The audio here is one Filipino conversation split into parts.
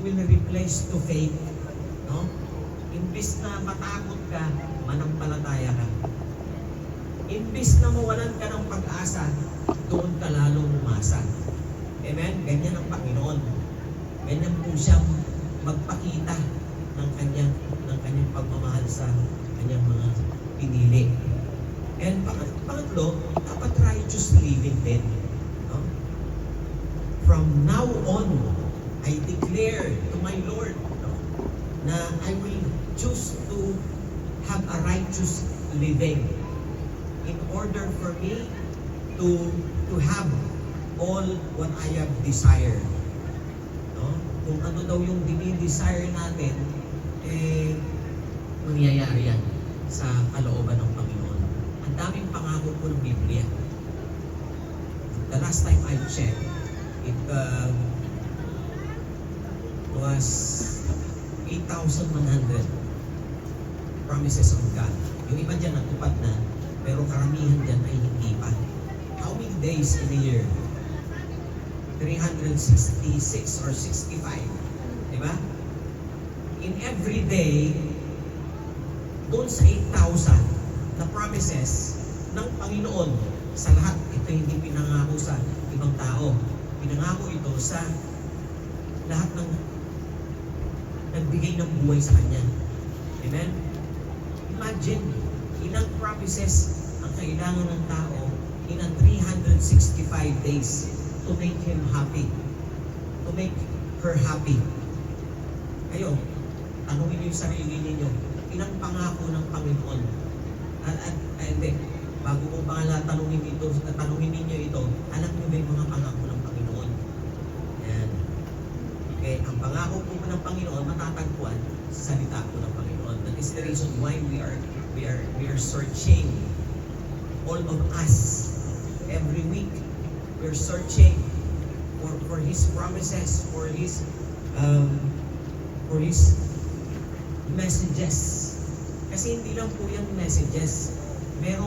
will replace to faith. No? Imbis na matakot ka, manampalataya ka. Imbis na mawalan ka ng pag-asa, doon ka lalong umasa. Amen? Ganyan ang Panginoon. Ganyan po siyang magpakita ng kanyang pagmamahal sa kanyang mga pinili. And pangatlo, dapat righteous living din. No? From now on, I declare to my Lord, no, na I will choose to have a righteous living in order for me to have all what I have desired. No? Kung ano daw yung dinidesire natin, mangyayari yan sa kalooban ng Panginoon. Ang daming pangako po ng Biblia. The last time I checked, it was 8,100 promises of God. Yung iba dyan natupad na, pero karamihan dyan ay hindi pa. How many days in a year? 366 or 65. Diba? In every day, doon sa 8,000 na promises ng Panginoon sa lahat, ito hindi pinangako sa ibang tao. Pinangako ito sa lahat ng nagbigay ng buhay sa Kanya. Amen? Imagine, ilang promises ang kailangan ng tao in a 365 days to make him happy, to make her happy. Kayo, tanungin niyo yung sarili ninyo, ilang pangako ng Panginoon? Hindi, bago mo ba tanungin ninyo ito, alam niyo ba yung mga pangako ng Panginoon? Yan. Okay, ang pangako po ng Panginoon matatagpuan sa salita po ng Panginoon. That is the reason why we are searching, all of us, every week. We're searching for His promises, for His messages. Kasi hindi lang po yung messages. May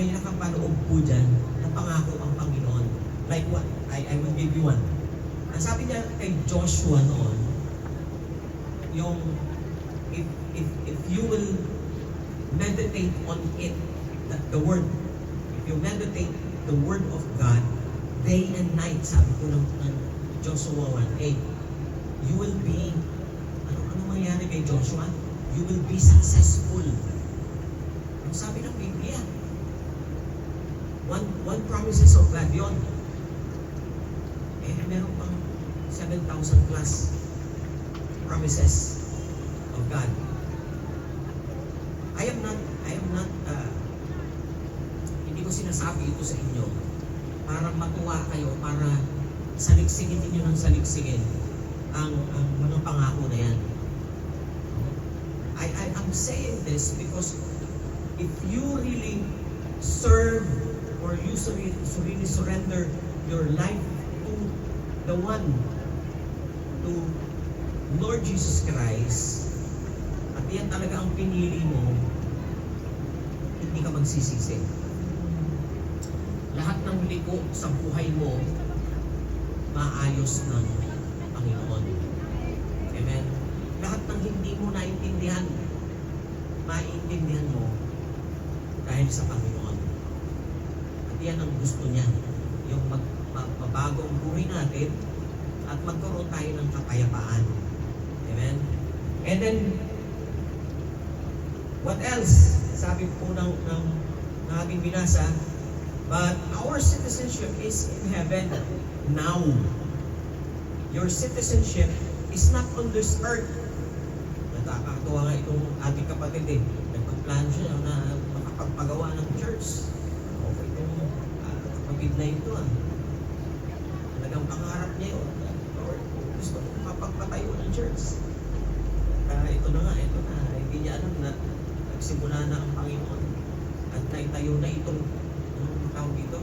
nakapaloob po dyan na pangako ang Panginoon. Like what? I will give you one. Ang sabi niya kay Joshua noon, yung if you will meditate on it, the word, if you meditate the word of God day and night, sabi ko ng Joshua 1:8, you will be, ano mangyari kay Joshua? You will be successful. Ang sabi ng Biblia, one promises of God yun. Meron pang 7,000 plus promises of God. I am not hindi ko sinasabi ito sa inyo para matuwa kayo, para saliksigin ninyo ng saliksigin ang mga pangako na yan. I'm saying this because if you really serve or you really surrender your life to the one, to Lord Jesus Christ, at yan talaga ang pinili mo, hindi ka magsisisi. Lahat ng liko sa buhay mo, maayos ng Panginoon. Amen? Lahat ng hindi mo naintindihan, maiintindihan mo dahil sa Panginoon. At yan ang gusto niya, yung magbabago ang buhay natin at magkaroon tayo ng kapayapaan. Amen? And then, what else? Sabi po ng aking binasa, but our citizenship is in heaven now. Your citizenship is not on this earth. Nakakatuwa nga itong ating kapatid nagpagplano siya na makapagpagawa ng church. Okay, itong kapatid na ito talagang pangarap niya yun. Lord, gusto ko makapagpatayo ng church. Ito na, hindi niya alam na nagsimula na ang Panginoon at naitayo na itong tawag ito,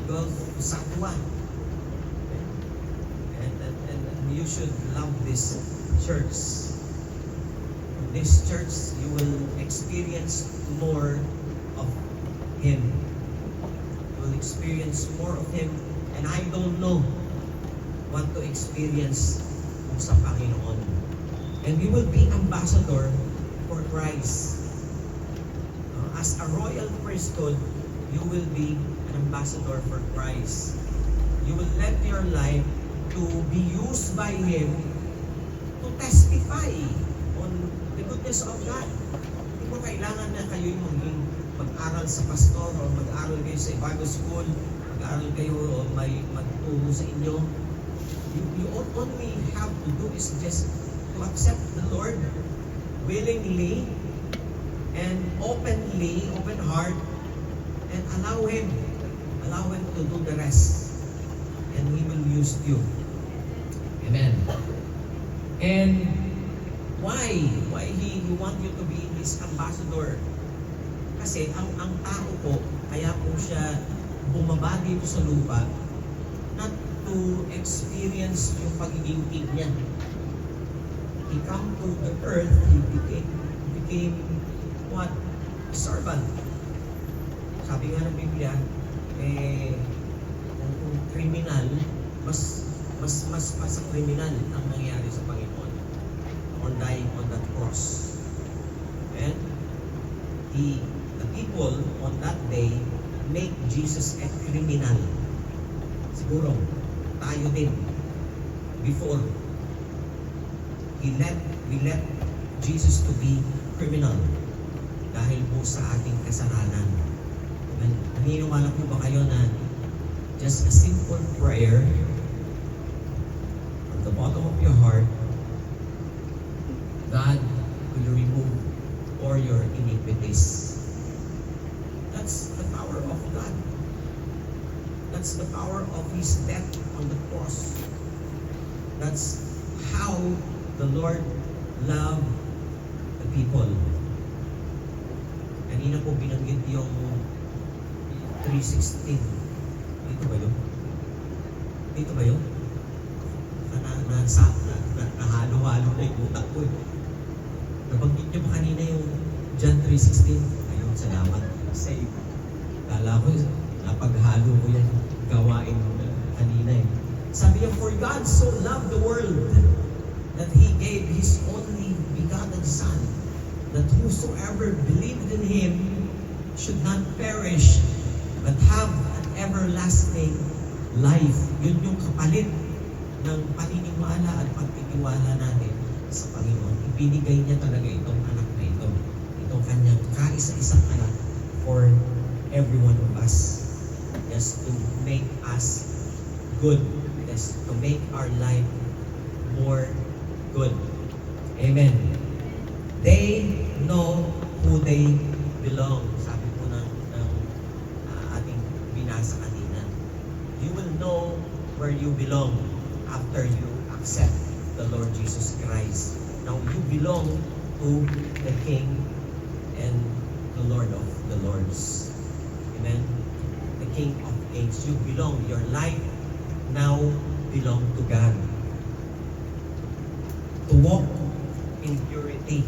Gulf Satwa. And you should love this church. In this church, you will experience more of Him. You will experience more of Him, and I don't know what to experience sa Panginoon. And we will be ambassador for Christ. As a royal priesthood, you will be an ambassador for Christ. You will let your life to be used by Him to testify on the goodness of God. Hindi mo kailangan na kayo yung mag-aral sa pastor o mag-aral kayo sa Bible school, mag-aral kayo o may magturo sa inyo. You only have to do is just to accept the Lord willingly and openly, open heart, and allow Him to do the rest. And He will use you. Amen. And why He want you to be His ambassador? Kasi ang tao po, kaya po siya bumaba dito sa lupa, not to experience yung pagiging king niya. He come to the earth, he became what? A servant. Sabi nga ng Biblia, kung kriminal, mas sa kriminal ang nangyari sa Panginoon on dying on that cross. And the people on that day make Jesus a criminal. Siguro, tayo din. Before, we let Jesus to be criminal dahil po sa ating kasalanan. Naniniwala po ba kayo na just a simple prayer from the bottom of your heart, God will remove all your iniquities. That's the power of God. That's the power of His death on the cross. That's how the Lord loved the people. Kanina po binanggit yung 3:16. Dito ba yun? Dito ba yun? Nahalo-halo na yung utak ko eh. Nabanggit niyo pa kanina yung John 3:16. Ayun, salamat. Save. Kala ko, napaghalo ko yung gawain kanina eh. Sabi niya, for God so loved the world that He gave His only begotten Son, that whosoever believed in Him should not perish, but have an everlasting life. Yun yung kapalit ng paniniwala at pagtitiwala natin sa Panginoon. Ibinigay niya talaga itong anak na ito. Itong kanyang kaisa-isang anak for every one of us. Just to make us good. Just to make our life more good. Amen. They know who they belong. Sabi po ng ating binasa kanina. You will know where you belong after you accept the Lord Jesus Christ. Now you belong to the King and the Lord of the Lords. Amen? The King of Kings. You belong. Your life now belong to God. To walk in purity.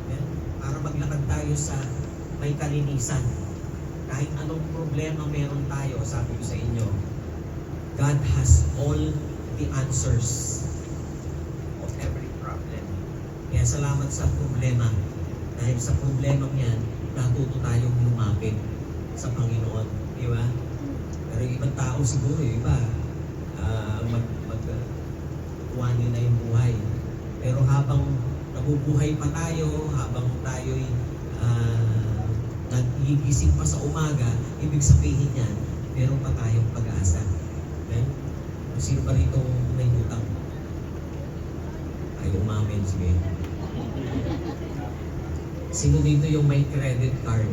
Amen? Para maglakad tayo sa may kalinisan. Kahit anong problema meron tayo, sabi ko sa inyo, God has all the answers of every problem. Kaya salamat sa problema. Dahil sa problema yan, natuto tayong lumapit sa Panginoon. Di ba? Pero yung ibang tao siguro, yung iba, magkukuhanin na yung buhay. Pero habang nabubuhay pa tayo, habang tayo'y nagigising pa sa umaga, ibig sabihin yan, meron pa tayong pag-asa. Okay? Sino ba rito may utang? Ayaw umamin, sige. Sino dito yung may credit card?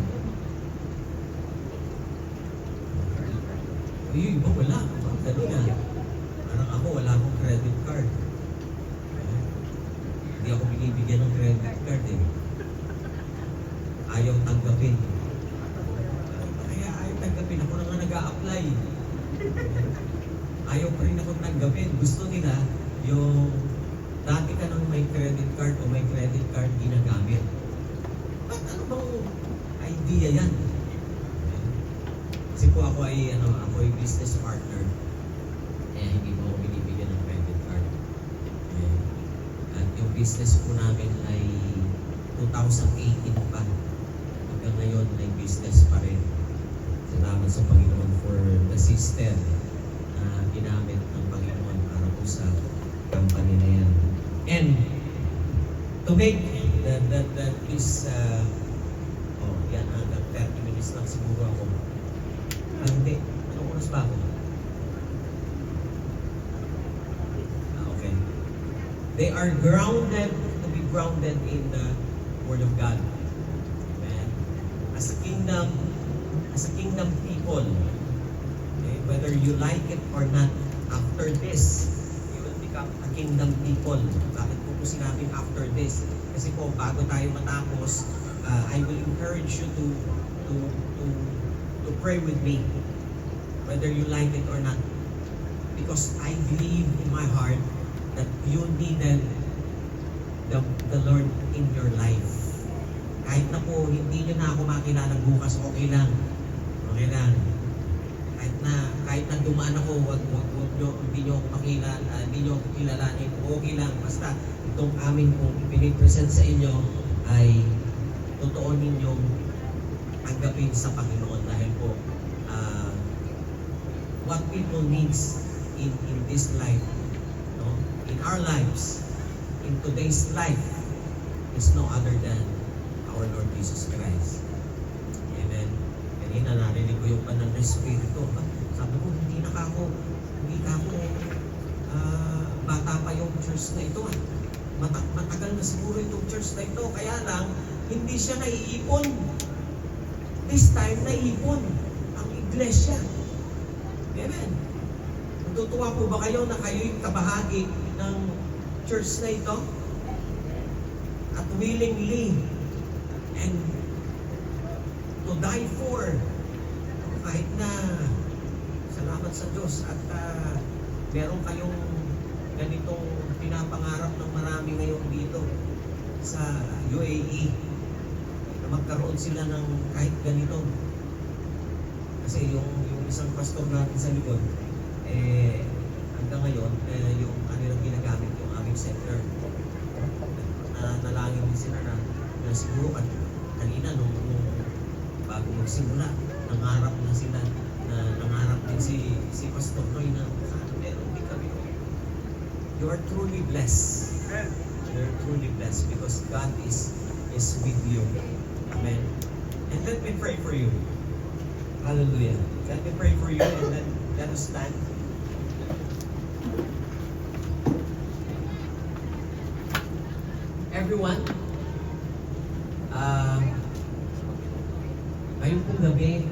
Yung iba wala. Ganun na. Parang ako, wala akong credit card. Hindi ako binibigyan ng credit card eh. Ayaw tanggapin. Kaya ayaw tanggapin. Ako na nga nag-a-apply. Ayaw pa rin ako tanggapin. Gusto nila yung dati ka nang may credit card o may credit card ginagamit. Ba't ano bang idea yan? Kasi po ako ay business partner. Kaya hindi mo ako binibigyan ng credit card. business po namin ay 2018 pa. Hanggang ngayon may business pa rin. Salamat sa Panginoon for the system na ginamit ng Panginoon para po sa company na yan. And to make this yan, hanggang 30 minutes lang siguro ako. Hindi. Anong oras ba ako? Okay. They are grounded, to be grounded in the Word of God. Amen. As a kingdom people, okay, whether you like it or not, after this, you will become a kingdom people. Bakit po sinabing after this? Kasi po, bago tayo matapos, I will encourage you to pray with me, whether you like it or not, because I believe in my heart that you needed the Lord in your life. Kahit na po hindi nyo na ako makilala bukas, okay lang. Okay lang. Kahit na dumaan ako, hindi nyo ako makilala, hindi nyo ako kilalanin, okay lang. Basta itong amin pong pinipresent sa inyo ay totoo ninyong tanggapin sa Panginoon dahil po what people needs in this life, no? In our lives, in today's life, is no other than our Lord Jesus Christ. Amen. Kanina narinig ko yung banal na Espiritu. Sabi ko, hindi ka ako bata pa yung church na ito. Matagal na siguro itong church na ito. Kaya lang, hindi siya naiipon. This time, naiipon ang iglesia. Amen. Natutuwa po ba kayo na kayo'y kabahagi ng church na ito? At willingly and to die for, kahit na salamat sa Diyos at meron kayong ganitong pinapangarap ng marami ngayon dito sa UAE na magkaroon sila ng kahit ganito. Kasi yung isang pastor natin sa likod, hanggang ngayon, yung kanilang ginagamit yung aming center. Nalangin din sila na siguro kanina nung bago magsimula, nangarap na sila, nangarap din si Pastor Noy na meron din kami. You are truly blessed. You are truly blessed because God is with you. Amen. And let me pray for you. Hallelujah. Let me pray for you and then let us stand. Everyone, ngayong pong gabi,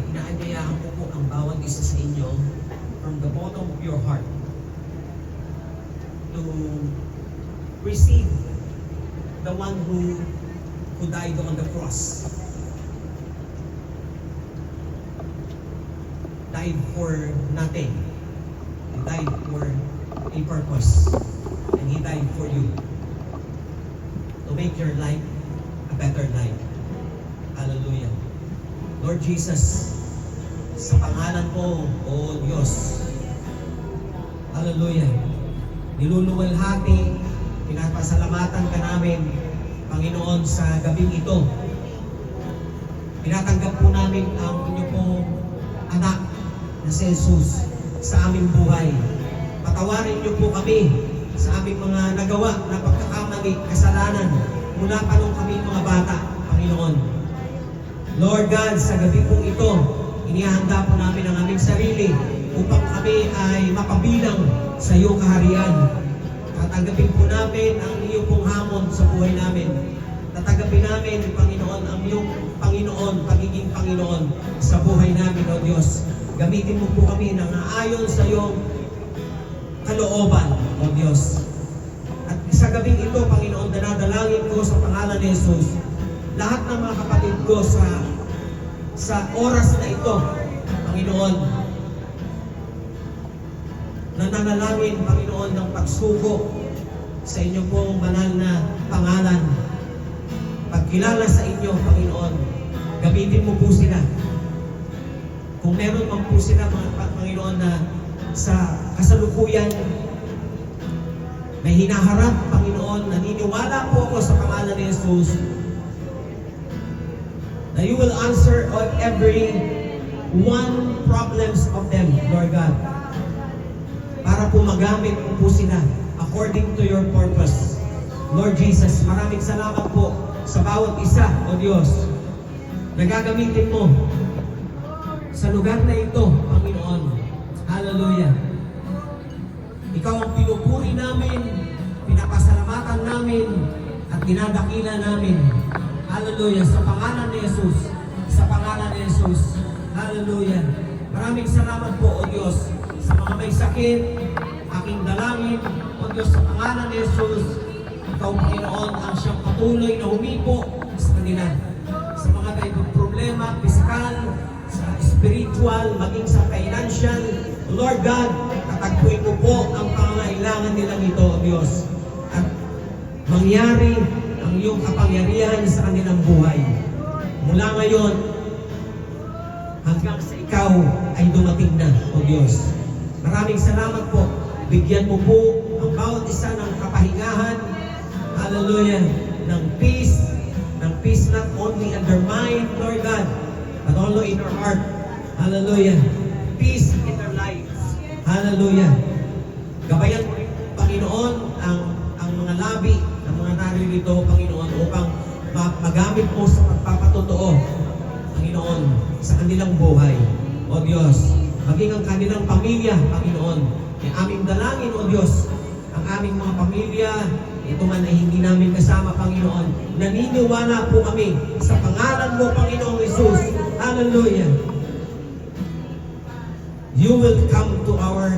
inaanyayahan ko po ang bawat isa sa inyo from the bottom of your heart to receive the one who died on the cross. Died for nothing. He died for a purpose. And He died for you. To make your life a better life. Hallelujah. Lord Jesus, sa pangalan mo, O Diyos, hallelujah, niluluwalhati, pinapasalamatan ka namin, Panginoon, sa gabing ito. Pinatanggap po namin ang inyo pong anak na si Jesus sa aming buhay. Patawarin niyo po kami sa aming mga nagawa na pagkakamali, kasalanan, mula pa nung kami mga bata, Panginoon. Lord God, sa gabi pong ito, inihanda po namin ang aming sarili upang kami ay mapabilang sa iyong kaharian. Tatanggapin po namin ang iyong pong hamon sa buhay namin. Tatanggapin namin, Panginoon, ang iyong Panginoon, pagiging Panginoon sa buhay namin, O Diyos. Gamitin mo po kami ng ayon sa iyong kalooban, O Diyos. At sa gabing ito, Panginoon, danadalangin ko sa pangalan ni Jesus, lahat ng mga kapatid ko sa oras na ito, Panginoon, nananalangin, Panginoon, ng pagsuko sa inyo pong banal na pangalan. Pagkilala sa inyo, Panginoon, gamitin mo po sila. Kung meron man po sila, mga Panginoon, na sa kasalukuyan may hinaharap, Panginoon, naniniwala po ako sa pangalan ni Jesus na you will answer on every one problems of them, Lord God. Para po magamit po sila according to your purpose. Lord Jesus, maraming salamat po sa bawat isa, O Diyos, na gagamitin mo sa lugar na ito, Panginoon. Hallelujah. Ikaw ang pinupuri namin, pinapasalamatan namin, at dinadakila namin. Hallelujah. Sa pangalan ni Jesus. Sa pangalan ni Jesus. Hallelujah. Maraming salamat po, O Diyos, sa mga may sakit, aking dalangin, O Diyos, sa pangalan ni Jesus. Ikaw, Panginoon, ang siyang patuloy na humipo sa kanila. Sa mga may problema, physical, sa spiritual, maging sa financial, Lord God, katagpuin mo po ang pangangailangan nila nito, O Diyos. At mangyari ang iyong kapangyarihan sa kanilang buhay. Mula ngayon, hanggang sa ikaw ay dumating na, O Diyos. Maraming salamat po. Bigyan mo po ang bawat isa ng kapahingahan, hallelujah, ng peace not only in their mind, Lord God, but also in their heart. Hallelujah. Peace in their lives. Hallelujah. Gabayan mo rin, Panginoon, ang mga labi ng mga naririto, Panginoon, upang magamit mo sa pagpapatotoo, Panginoon, sa kanilang buhay. O Diyos, maging ang kanilang pamilya, Panginoon. Yung aming dalangin, O Diyos, ang aming mga pamilya, ito man ay hindi namin kasama, Panginoon. Naniniwala po kami sa pangalan mo, Panginoong Jesus. Hallelujah. You will come to our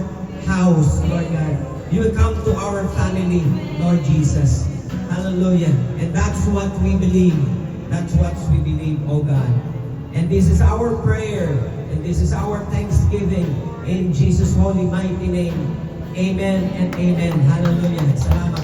house, Lord God. You will come to our family, Lord Jesus. Hallelujah. And that's what we believe. That's what we believe, oh God. And this is our prayer. And this is our thanksgiving. In Jesus' holy mighty name. Amen and amen. Hallelujah. Salamat.